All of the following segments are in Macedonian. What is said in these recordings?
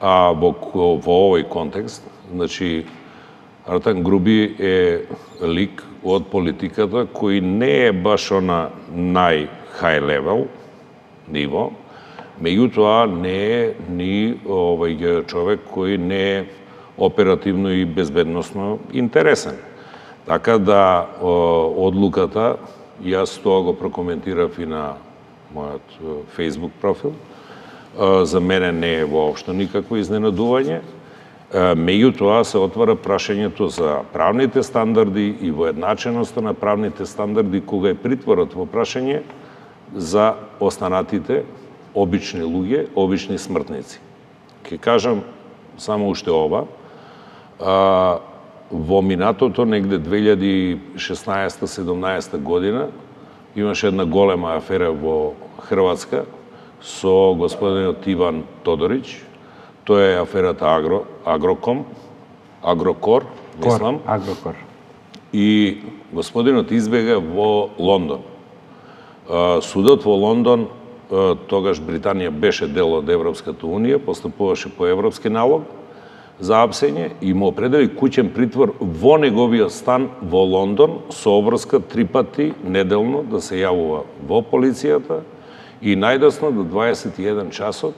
А во овој контекст, значи, Артан Груби е лик од политиката кој не е баш на нај-хај левел ниво, меѓутоа не е ни човек кој не е оперативно и безбедносно интересен. Така да одлуката, јас тоа го прокоментирав и на мојот Facebook профил, за мене не е воопшто никакво изненадување, меѓутоа се отвара прашањето за правните стандарди и воедначеноста на правните стандарди кога е притворот во прашање за останатите обични луѓе, обични смртници. Ке кажам само уште ова, во минатото, негде 2016-17 година, имаше една голема афера во Хрватска со господинот Иван Тодорич. Тоа е аферата Агрокор, мислам. Агрокор. И господинот избега во Лондон. Судот во Лондон, тогаш Британија беше дел од Европската Унија, постапуваше по европски налог за апсење и му определи куќен притвор во неговиот стан во Лондон со обврска 3 пати неделно да се јавува во полицијата и најдосно до 21 часот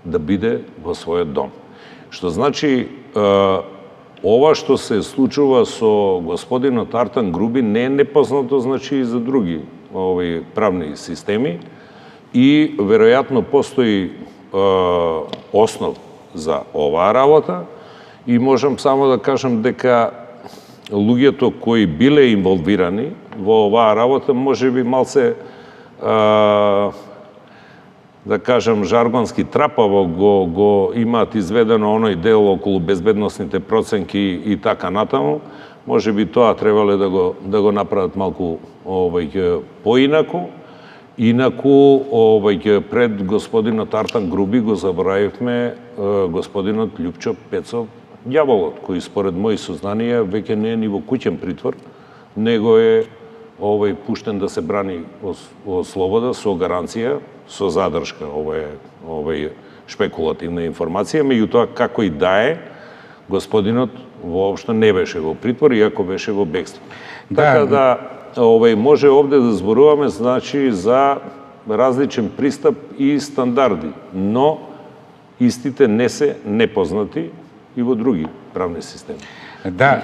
да биде во својот дом. Што значи, ова што се случува со господинот Артан Груби не е непознато, значи, и за други правни системи и веројатно постои основ за оваа работа и можам само да кажам дека луѓето кои биле инволвирани во оваа работа можеби малце да кажам жаргонски трапаво го имаат изведено оној дел околу безбедносните проценки и така натаму. Можеби тоа требале да го направат малку поинаку. Инаку, пред господинот Артан Груби го заборавивме господинот Љупчо Пецов Ѓаволот, кој според мои сознанија веќе не е ни во куќен притвор, него е пуштен да се брани во слобода со гаранција, со задршка. Ова е шпекулативна информација, меѓутоа како и да е, господинот воопшто не беше во притвор, иако беше во бегство. Така да може овде да зборуваме, значи, за различен пристап и стандарди, но истите не се непознати и во други правни системи. Да.